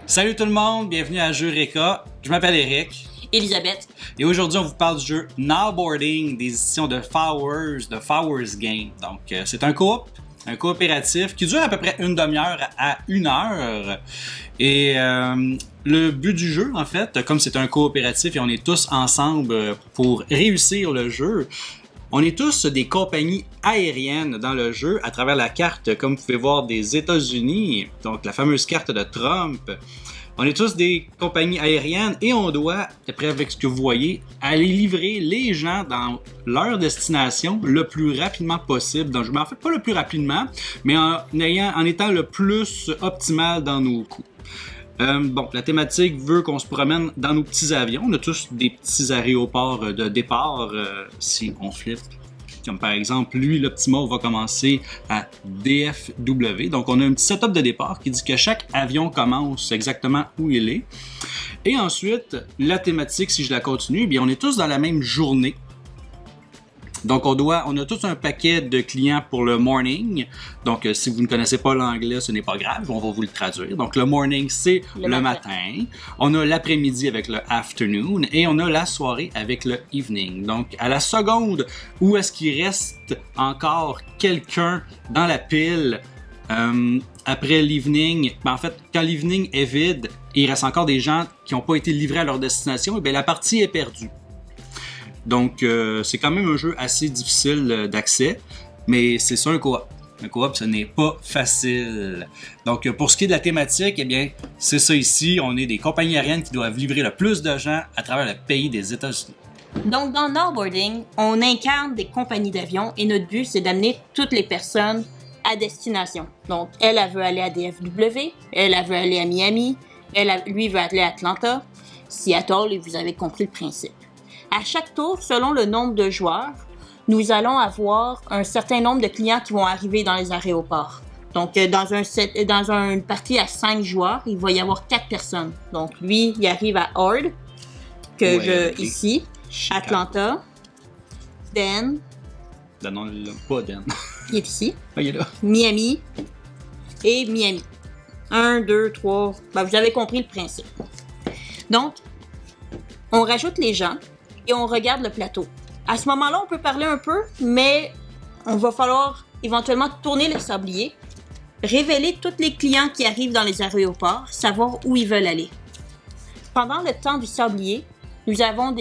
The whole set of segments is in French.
Salut tout le monde, bienvenue à Eureka. Je m'appelle Eric. Elisabeth. Et aujourd'hui, on vous parle du jeu Nowboarding des éditions de Flowers Game. Donc, c'est un coopératif qui dure à peu près une demi-heure à 1 heure. Et le but du jeu, en fait, comme c'est un coopératif et on est tous ensemble pour réussir le jeu, on est tous des compagnies aériennes dans le jeu à travers la carte, comme vous pouvez voir, des États-Unis, donc la fameuse carte de Trump. On est tous des compagnies aériennes et on doit, après avec ce que vous voyez, aller livrer les gens dans leur destination le plus rapidement possible. Donc, en fait, pas le plus rapidement, mais en étant le plus optimal dans nos coûts. Bon, la thématique veut qu'on se promène dans nos petits avions. On a tous des petits aéroports de départ, si on flippe. Comme par exemple, lui, l'Optima va commencer à DFW. Donc, on a un petit setup de départ qui dit que chaque avion commence exactement où il est. Et ensuite, la thématique, si je la continue, bien, on est tous dans la même journée. Donc, on a tous un paquet de clients pour le morning. Donc, si vous ne connaissez pas l'anglais, ce n'est pas grave, on va vous le traduire. Donc, le morning, c'est le matin. On a l'après-midi avec le afternoon et on a la soirée avec le evening. Donc, à la seconde où est-ce qu'il reste encore quelqu'un dans la pile après l'evening, en fait, quand l'evening est vide et il reste encore des gens qui n'ont pas été livrés à leur destination, et bien, la partie est perdue. Donc, c'est quand même un jeu assez difficile d'accès, mais c'est ça un coop. Un coop, ce n'est pas facile. Donc, pour ce qui est de la thématique, eh bien, c'est ça ici. On est des compagnies aériennes qui doivent livrer le plus de gens à travers le pays des États-Unis. Donc, dans Nowboarding, on incarne des compagnies d'avions et notre but, c'est d'amener toutes les personnes à destination. Donc, elle veut aller à DFW, elle veut aller à Miami, lui veut aller à Atlanta, Seattle, et vous avez compris le principe. À chaque tour, selon le nombre de joueurs, nous allons avoir un certain nombre de clients qui vont arriver dans les aéroports. Donc, dans une partie à 5 joueurs, il va y avoir 4 personnes. Donc, lui, il arrive à Ord, ici, Chicago. Atlanta, Dan. Non, pas Dan. Il est ici. Ah, il est là. Miami et Miami. 1, 2, 3. Ben, vous avez compris le principe. Donc, on rajoute les gens et on regarde le plateau. À ce moment-là, on peut parler un peu, mais on va falloir éventuellement tourner le sablier, révéler tous les clients qui arrivent dans les aéroports, savoir où ils veulent aller. Pendant le temps du sablier, nous avons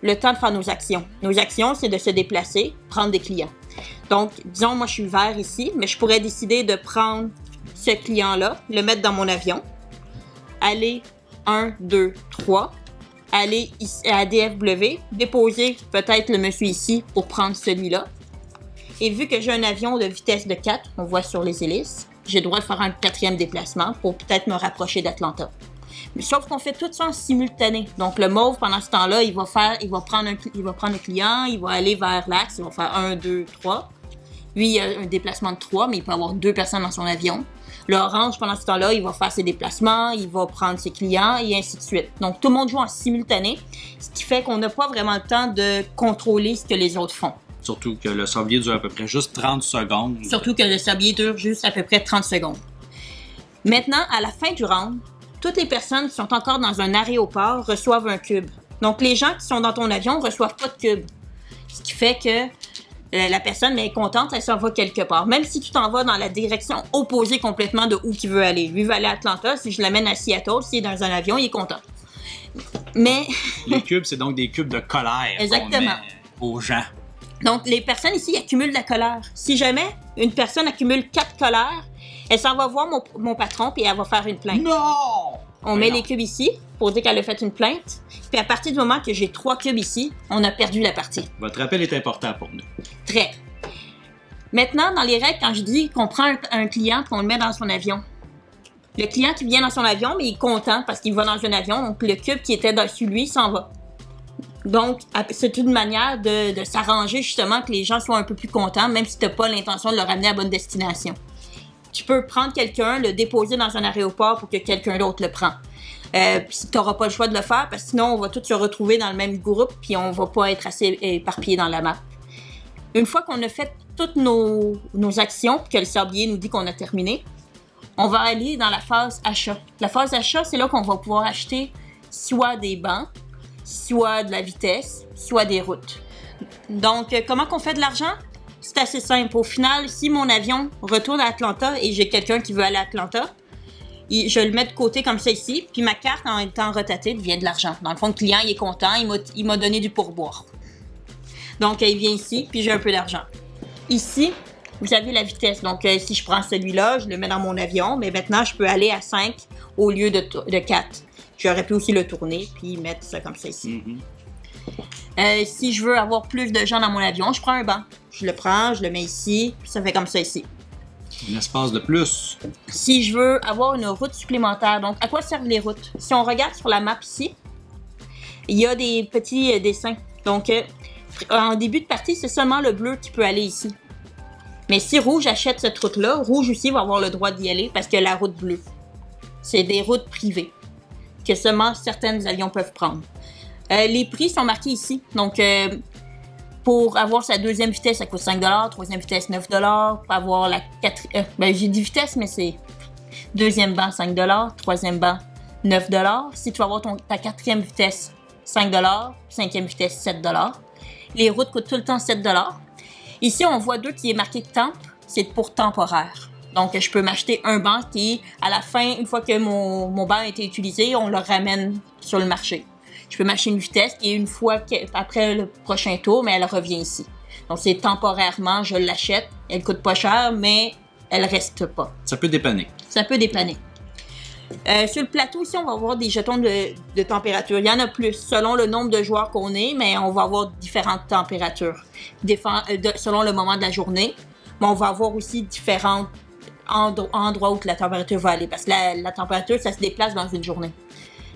le temps de faire nos actions. Nos actions, c'est de se déplacer, prendre des clients. Donc, disons, moi, je suis vert ici, mais je pourrais décider de prendre ce client-là, le mettre dans mon avion, aller 1, 2, 3, aller à DFW, déposer peut-être le monsieur ici pour prendre celui-là. Et vu que j'ai un avion de vitesse de 4, on voit sur les hélices, j'ai le droit de faire un 4e déplacement pour peut-être me rapprocher d'Atlanta. Mais sauf qu'on fait tout ça en simultané. Donc le mauve, pendant ce temps-là, il va prendre le client, il va aller vers l'axe, il va faire 1, 2, 3. Lui, il a un déplacement de 3, mais il peut avoir 2 personnes dans son avion. L'orange, pendant ce temps-là, il va faire ses déplacements, il va prendre ses clients et ainsi de suite. Donc, tout le monde joue en simultané, ce qui fait qu'on n'a pas vraiment le temps de contrôler ce que les autres font. Surtout que le sablier dure à peu près juste 30 secondes. Surtout que le sablier dure juste à peu près 30 secondes. Maintenant, à la fin du round, toutes les personnes qui sont encore dans un aéroport reçoivent un cube. Donc, les gens qui sont dans ton avion ne reçoivent pas de cube. Ce qui fait que la personne est contente, elle s'en va quelque part. Même si tu t'en vas dans la direction opposée complètement de où il veut aller. Lui veut aller à Atlanta, si je l'amène à Seattle, s'il est dans un avion, il est content. Mais... Les cubes, c'est donc des cubes de colère qu'on met aux gens. Donc, les personnes ici accumulent de la colère. Si jamais une personne accumule 4 colères, elle s'en va voir mon patron puis elle va faire une plainte. Non! On met les cubes ici pour dire qu'elle a fait une plainte. Puis à partir du moment que j'ai 3 cubes ici, on a perdu la partie. Votre appel est important pour nous. Très. Maintenant, dans les règles, quand je dis qu'on prend un client et qu'on le met dans son avion, le client qui vient dans son avion, mais il est content parce qu'il va dans un avion, donc le cube qui était dessus lui s'en va. Donc, c'est une manière de s'arranger justement que les gens soient un peu plus contents, même si tu n'as pas l'intention de le ramener à bonne destination. Tu peux prendre quelqu'un, le déposer dans un aéroport pour que quelqu'un d'autre le prenne. Puis tu n'auras pas le choix de le faire parce que sinon on va tous se retrouver dans le même groupe puis on va pas être assez éparpillés dans la map. Une fois qu'on a fait toutes nos actions puis que le sablier nous dit qu'on a terminé, on va aller dans la phase achat. La phase achat, c'est là qu'on va pouvoir acheter soit des bancs, soit de la vitesse, soit des routes. Donc, comment qu'on fait de l'argent? C'est assez simple. Au final, si mon avion retourne à Atlanta et j'ai quelqu'un qui veut aller à Atlanta, je le mets de côté comme ça ici, puis ma carte, en étant retatée, devient de l'argent. Dans le fond, le client, il est content, il m'a donné du pourboire. Donc, il vient ici, puis j'ai un peu d'argent. Ici, vous avez la vitesse. Donc, si je prends celui-là, je le mets dans mon avion, mais maintenant, je peux aller à 5 au lieu de 4. J'aurais pu aussi le tourner, puis mettre ça comme ça ici. Si je veux avoir plus de gens dans mon avion, je prends un banc. Je le prends, je le mets ici, puis ça fait comme ça ici. Un espace de plus. Si je veux avoir une route supplémentaire, donc à quoi servent les routes? Si on regarde sur la map ici, il y a des petits dessins. Donc, en début de partie, c'est seulement le bleu qui peut aller ici. Mais si rouge achète cette route-là, rouge aussi va avoir le droit d'y aller parce que la route bleue, c'est des routes privées que seulement certains avions peuvent prendre. Les prix sont marqués ici. Donc, pour avoir sa deuxième vitesse, ça coûte 5$, troisième vitesse, 9$. Pour avoir la quatrième... j'ai dit vitesse, mais c'est deuxième banc, 5$, troisième banc, 9$. Si tu veux avoir ta quatrième vitesse, 5$, cinquième vitesse, 7$. Les routes coûtent tout le temps 7$. Ici, on voit 2 qui est marqué temp, c'est pour temporaire. Donc, je peux m'acheter un banc qui, à la fin, une fois que mon banc a été utilisé, on le ramène sur le marché. Je peux m'acheter une vitesse qui est une fois après le prochain tour, mais elle revient ici. Donc, c'est temporairement, je l'achète. Elle coûte pas cher, mais elle reste pas. Ça peut dépanner. Ça peut dépanner. Sur le plateau, ici, on va avoir des jetons de température. Il y en a plus, selon le nombre de joueurs qu'on est, mais on va avoir différentes températures. Selon le moment de la journée, mais on va avoir aussi différents endroits où la température va aller. Parce que la température, ça se déplace dans une journée.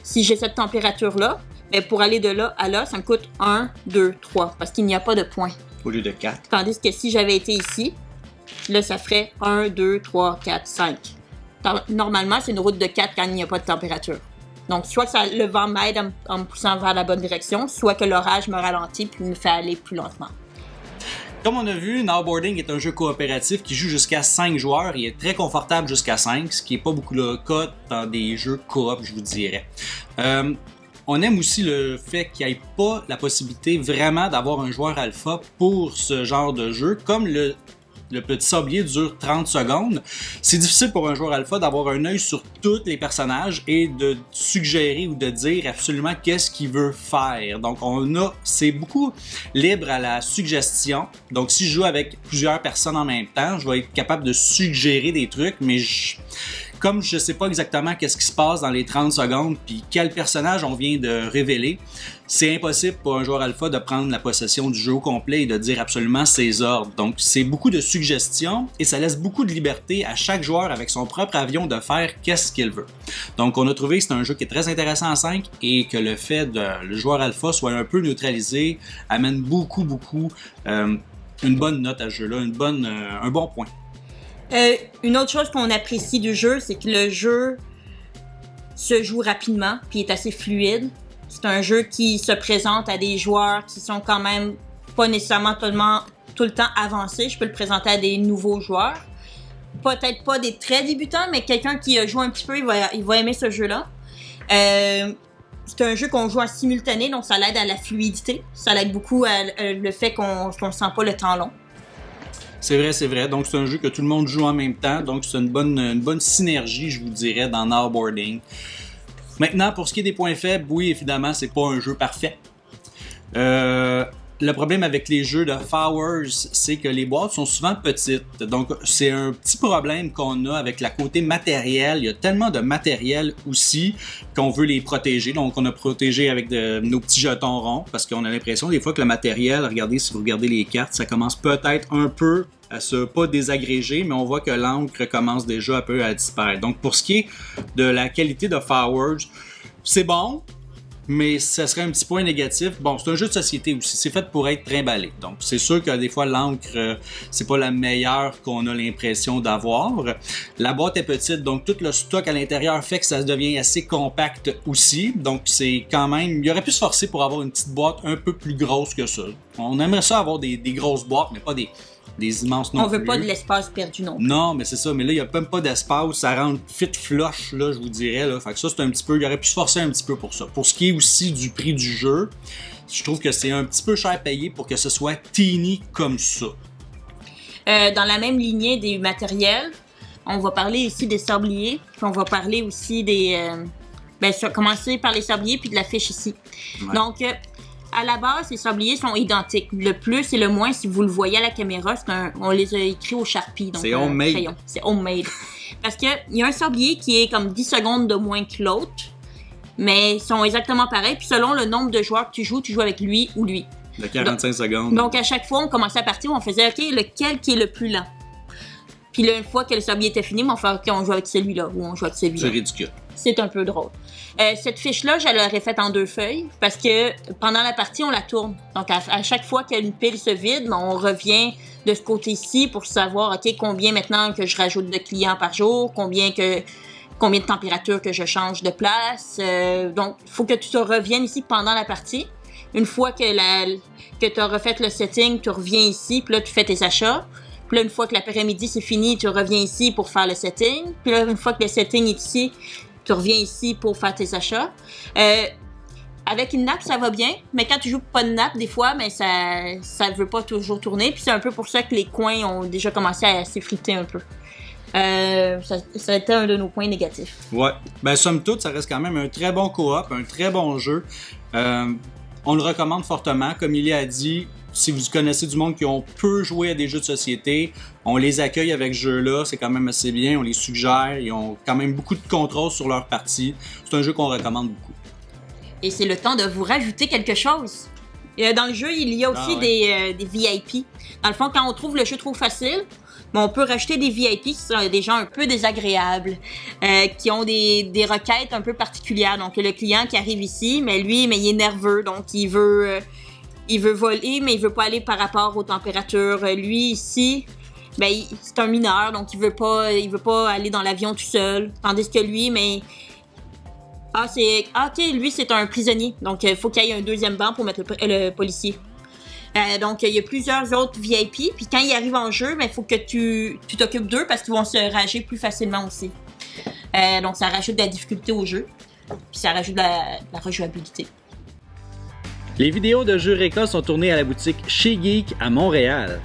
Si j'ai cette température-là, mais pour aller de là à là, ça me coûte 1, 2, 3, parce qu'il n'y a pas de point. Au lieu de 4. Tandis que si j'avais été ici, là, ça ferait 1, 2, 3, 4, 5. Normalement, c'est une route de 4 quand il n'y a pas de température. Donc, soit que le vent m'aide en me poussant vers la bonne direction, soit que l'orage me ralentit puis me fait aller plus lentement. Comme on a vu, Nowboarding est un jeu coopératif qui joue jusqu'à 5 joueurs. Il est très confortable jusqu'à 5, ce qui n'est pas beaucoup le cas dans des jeux coop, je vous dirais. On aime aussi le fait qu'il n'y ait pas la possibilité vraiment d'avoir un joueur alpha pour ce genre de jeu, comme le petit sablier dure 30 secondes. C'est difficile pour un joueur alpha d'avoir un œil sur tous les personnages et de suggérer ou de dire absolument qu'est-ce qu'il veut faire. Donc c'est beaucoup libre à la suggestion. Donc si je joue avec plusieurs personnes en même temps, je vais être capable de suggérer des trucs, mais comme je ne sais pas exactement qu'est-ce qui se passe dans les 30 secondes puis quel personnage on vient de révéler, c'est impossible pour un joueur alpha de prendre la possession du jeu au complet et de dire absolument ses ordres. Donc c'est beaucoup de suggestions et ça laisse beaucoup de liberté à chaque joueur avec son propre avion de faire qu'est-ce qu'il veut. Donc on a trouvé que c'est un jeu qui est très intéressant en 5 et que le fait de le joueur alpha soit un peu neutralisé amène beaucoup une bonne note à ce jeu-là, un bon point. Une autre chose qu'on apprécie du jeu, c'est que le jeu se joue rapidement puis est assez fluide. C'est un jeu qui se présente à des joueurs qui sont quand même pas nécessairement tout le temps avancés. Je peux le présenter à des nouveaux joueurs. Peut-être pas des très débutants, mais quelqu'un qui a joué un petit peu, il va aimer ce jeu-là. C'est un jeu qu'on joue en simultané, donc ça l'aide à la fluidité. Ça l'aide beaucoup à le fait qu'on ne sent pas le temps long. C'est vrai. Donc, c'est un jeu que tout le monde joue en même temps. Donc, c'est une bonne synergie, je vous dirais, dans Nowboarding. Maintenant, pour ce qui est des points faibles, oui, évidemment, c'est pas un jeu parfait. Le problème avec les jeux de Fowers, c'est que les boîtes sont souvent petites. Donc, c'est un petit problème qu'on a avec la côté matériel. Il y a tellement de matériel aussi qu'on veut les protéger. Donc, on a protégé avec nos petits jetons ronds parce qu'on a l'impression des fois que le matériel, regardez, si vous regardez les cartes, ça commence peut-être un peu à se pas désagréger, mais on voit que l'encre commence déjà un peu à disparaître. Donc, pour ce qui est de la qualité de Fowers, c'est bon. Mais ça serait un petit point négatif. Bon, c'est un jeu de société aussi. C'est fait pour être trimballé. Donc, c'est sûr que des fois, l'encre, c'est pas la meilleure qu'on a l'impression d'avoir. La boîte est petite, donc tout le stock à l'intérieur fait que ça devient assez compact aussi. Donc, c'est quand même... Il aurait pu se forcer pour avoir une petite boîte un peu plus grosse que ça. On aimerait ça avoir des grosses boîtes, mais pas des des immenses non On veut plus. pas de l'espace perdu non plus. Non, mais c'est ça. Mais là, il n'y a même pas d'espace. Ça rentre fit flush, là, je vous dirais. Là. Fait que ça, c'est un petit peu... Il aurait pu se forcer un petit peu pour ça. Pour ce qui est aussi du prix du jeu, je trouve que c'est un petit peu cher payé pour que ce soit teeny comme ça. Dans la même lignée des matériels, on va parler ici des sabliers, puis on va parler aussi des... commencer par les sabliers, puis de la fiche ici. Ouais. Donc, à la base, les sabliers sont identiques. Le plus et le moins, si vous le voyez à la caméra, on les a écrits au Sharpie. C'est homemade. Crayon. C'est homemade. Parce qu'il y a un sablier qui est comme 10 secondes de moins que l'autre, mais ils sont exactement pareils. Puis selon le nombre de joueurs que tu joues avec lui ou lui. De 45 secondes. Donc, à chaque fois, on commençait la partie où on faisait, OK, lequel qui est le plus lent? Puis là, une fois que le sablier était fini, on fait, OK, on joue avec celui-là ou on joue avec celui-là. C'est ridicule. C'est un peu drôle. Cette fiche-là, je l'aurais faite en 2 feuilles parce que pendant la partie, on la tourne. Donc, à chaque fois qu'une pile se vide, on revient de ce côté-ci pour savoir, OK, combien maintenant que je rajoute de clients par jour, combien de température que je change de place. Donc, il faut que tu te reviennes ici pendant la partie. Une fois que tu as refait le setting, tu reviens ici, puis là, tu fais tes achats. Puis là, une fois que l'après-midi, c'est fini, tu reviens ici pour faire le setting. Puis là, une fois que le setting est ici, tu reviens ici pour faire tes achats. Avec une nappe, ça va bien, mais quand tu joues pas de nappe, des fois, mais ça veut pas toujours tourner. Puis c'est un peu pour ça que les coins ont déjà commencé à s'effriter un peu. Ça a été un de nos points négatifs. Ouais. Ben, somme toute, ça reste quand même un très bon coop, un très bon jeu. On le recommande fortement. Comme il a dit, si vous connaissez du monde qui ont peu joué à des jeux de société, on les accueille avec ce jeu-là. C'est quand même assez bien. On les suggère. Ils ont quand même beaucoup de contrôle sur leur partie. C'est un jeu qu'on recommande beaucoup. Et c'est le temps de vous rajouter quelque chose. Dans le jeu, il y a aussi des VIP. Dans le fond, quand on trouve le jeu trop facile, on peut rajouter des VIP qui sont des gens un peu désagréables, qui ont des requêtes un peu particulières. Donc, le client qui arrive ici, mais lui, il est nerveux, donc il veut voler, mais il veut pas aller par rapport aux températures. Lui, ici, c'est un mineur, donc il veut pas aller dans l'avion tout seul. Tandis que lui, lui, c'est un prisonnier. Donc, il faut qu'il y ait un deuxième banc pour mettre le policier. Donc, il y a plusieurs autres VIP. Puis quand ils arrivent en jeu, il faut que tu t'occupes d'eux parce qu'ils vont se rager plus facilement aussi. Donc, ça rajoute de la difficulté au jeu. Puis ça rajoute de la rejouabilité. Les vidéos de Eureka sont tournées à la boutique Chez Geek à Montréal.